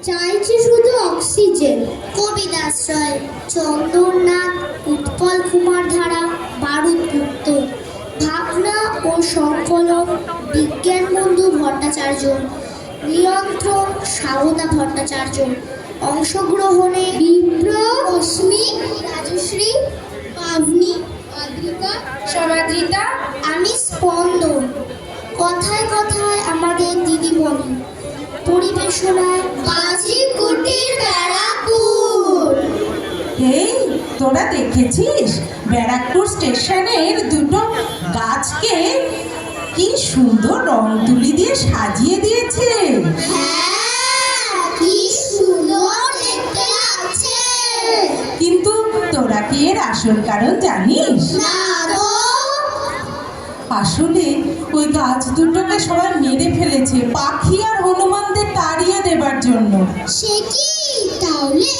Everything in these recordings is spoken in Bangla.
চাইছে শুধু অক্সিজেন। কবিতাশ্রয় চন্দননাথ, উৎপল কুমার ধারা, বারুদ মুক্ত, ভাবনা ও সংকলন বিজ্ঞান বন্ধু ভট্টাচার্য, নিয়ন্ত্রণ সারদা ভট্টাচার্য, অংশগ্রহণে বিপ্র, অস্মি, রাজশ্রী, পাবনি, আদ্রিকা, সমাদ্রিতা, আমি স্পন্দন। কথায় কথায় আমাদের দিদিমণি। পরিবেশনায় বাজি কুটির ব্যারাকপুর। এই তোরা দেখেছিস ব্যারাকপুর স্টেশনের দুটো গাছকে কি সুন্দর রং তুলি দিয়ে সাজিয়ে দিয়েছে। হ্যাঁ, কি সুন্দর দেখতে লাগছে। কিন্তু তোরা কি এর আসল কারণ জানিস? না তো। আসলে ওই গাছ দুটোকে সবাই মেরে ফেলেছে পাখি আর হনুমানদের তাড়িয়ে দেবার জন্য। সে কি? তাহলে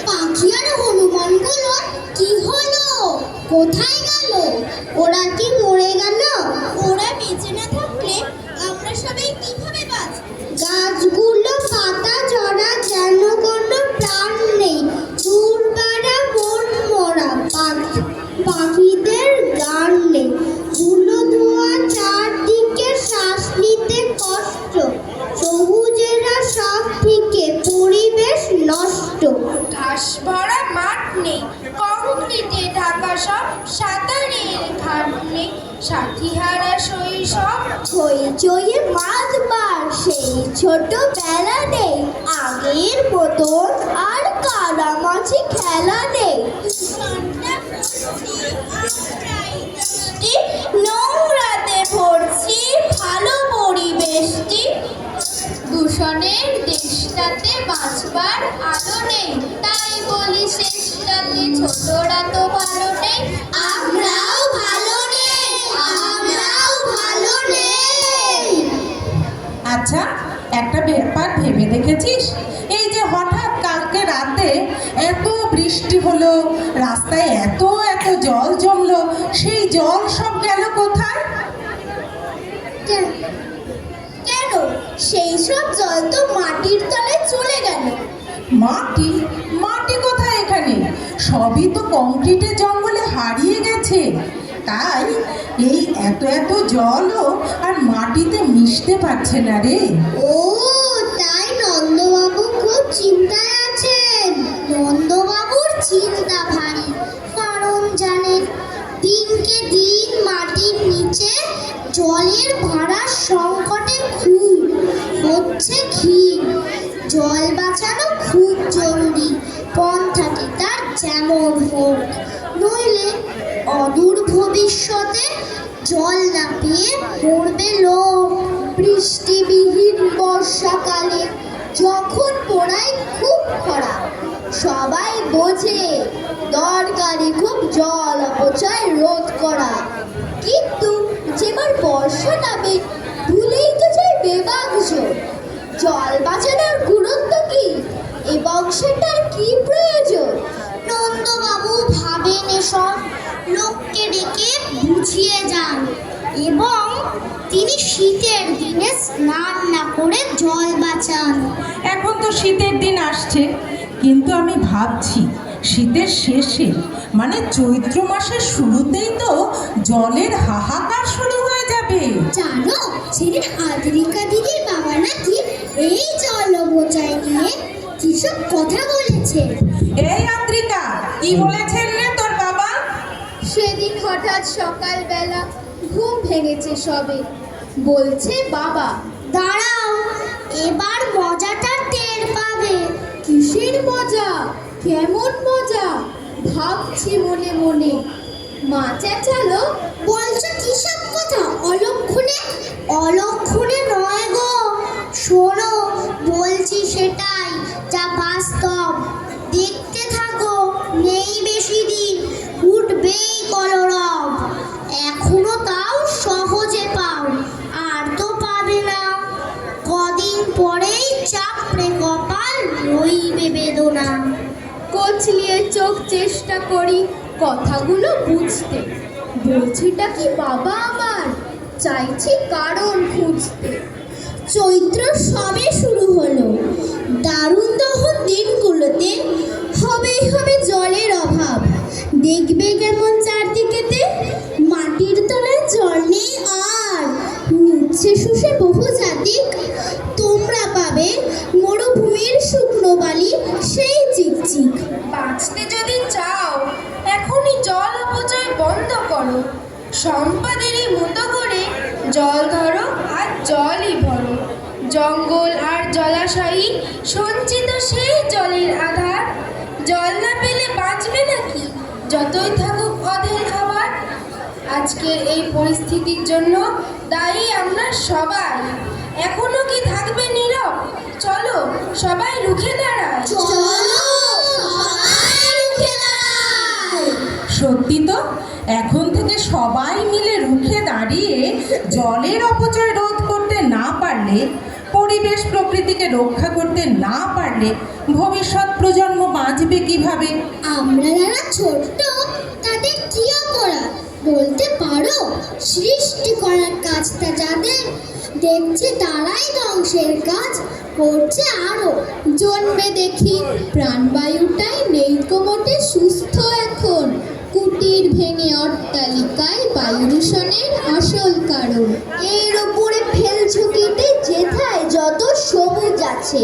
পাখি আর হনুমানগুলো কি হলো? কোথায় গেল? ওরা কি মরে গেল? ওরা বেঁচে না থাকলে আমরা সবাই কিভাবে বাঁচব? গাছগুলো পাতা ঝরা, যেন কোনো প্রাণ নেই। চুর পাড়া মন মরা, পাখিদের গান নেই। ধুলো ধোয়া চারদিকে, শ্বাস নিতে কষ্ট। সবুজেরা সব ফিকে, পরিবেশ নষ্ট। ঘাস ভরা মাঠ নেই, কংক্রিটে ঢাকা সব, সাঁতারের ঘাট নেই, সাথীহারা শৈশব। হইচইয়ে মাতবার সেই ছোটবেলা নেই। আগের মতন আর কানামাছি খেলা নেই। নোংরাতে ভরছি ভালো পরিবেশটি, দূষণের দেশটাতে বাঁচবার আলো নেই। তাই বলি শেষটাতে ছোটরা তো ভালো নেই, আমরাও ভালো নেই, আমরাও ভালো নেই। আচ্ছা, একটা ব্যাপার ভেবে দেখেছিস? এই যে হঠাৎ কালকে রাতে এত বৃষ্টি হলো, রাস্তায় এত এত জল জমলো, সেই জল সব গেল কোথায়? কেন? সেই সব জল তো মাটির তলায় চলে গেল। মাটি? মাটি কোথায় এখানে? সবই তো কংক্রিটের জঙ্গলে হারিয়ে গেছে। তাই এই এত এত জলও আর মাটিতে মিশতে পারছে না রে। ও, তাই নন্দবাবু খুব চিন্তায় আছেন। নন্দবাবুর চিন্তা ভারী, কারণ জানেন দিনকে দিন মাটির নিচে জলের ভাড়ার সংকটে খুব হচ্ছে ক্ষীণ। জল বাঁচানো খুব জরুরি, পন্থাটি তার যেমন হোক, নইলে অদূর ভবিষ্যতে জল না পেয়ে মরবে লোক। বৃষ্টিবিহীন বর্ষাকালে যখন পড়ায় খুব খরা, সবাই বোঝে দরকারি খুব জল অপচয় রোধ করা। কিন্তু যেবার বর্ষা নামে ভুলেই তো যায় বেবাগ্য। জল বাঁচানোর গুরুত্ব কি এবং সেটার কি প্রয়োজন? নন্দবাবু ভাবেন এসব, লোককে ডেকে বুঝিয়ে যান এবং তিনি শীতের দিনে স্নান না করে জল বাঁচান। এখন তো শীতের দিন আসছে, কিন্তু আমি ভাবছি শীতের শেষে মানে চৈত্র মাসের শুরুতেই তো জলের হাহাকার শুরু হয়ে যাবে। জানো, সেদিন আদ্রিকা দিদির বাবা নাকি এই জল বোঝাই নিয়ে কিসব কথা বলেছে। এই আদ্রিকা, কি বলেছেন রে তোর বাবা? সেদিন হঠাৎ সকালবেলা ঘুম ভেঙেছে সবে, বলছে বাবা। দাঁড়াও, এবার মজাটা টের পাবে। কিসের মজা? কেমন মজা? ভাবছি মনে মনে। মা চেঁচালো, বলছো কিসব কথা? অলক্ষণে? অলক্ষণে নয় গো, শোনো বলছি সেটাই যা বাস্তব। দেখতে থাকো, নেই বেশি দিন, উঠবেই কলরব। এখনো তাও সহজে পাও, আর তো পাবে না। কদিন পরেই চাপড়ে কপাল, রইবে বেদনা। কচলিয়ে চোখ চেষ্টা করি কথাগুলো বুঝতে। বলছিটা কি বাবা আমার? চাইছি কারণ খুঁজতে। চৈত্র সবে শুরু হলো, দারুণ তো বাঁচতে যদি চাও এখনই জল অপচয় বন্ধ করো। সম্পদেরই মতো করে জল ধরো আর জলই ভরো। জঙ্গল আর জলাশয়ই সঞ্চিত সেই জলের আধার। জল না পেলে বাঁচবে নাকি যতই থাকুক অধেল খাবার। আজকের এই পরিস্থিতির জন্য দায়ী আমরা সবাই। এখনো কি থাকবে নীরব? চলো সবাই রুখে দাঁড়ায়। সত্যি তো, এখন থেকে সবাই মিলে রুখে দাঁড়িয়ে জলের অপচয় রোধ করতে না পারলে, পরিবেশ প্রকৃতিকে রক্ষা করতে না পারলে ভবিষ্যৎ প্রজন্ম বাঁচবে কিভাবে? আমরা যারা ছোট্ট তাদের কি অপরাধ বলতে পারো? সৃষ্টি করার কাজটা যাদের দেখছে তারাই ধ্বংসের কাজ করছে আরো। জন্মে দেখি প্রাণবায়ুটাই নেই কোমটে সুস্থ এখন। কুটির ভেঙে অট্টালিকায় বায়ু দূষণের আসল কারণ। এর ওপরে ফেলছো কেটে যেথায় যত সবুজ আছে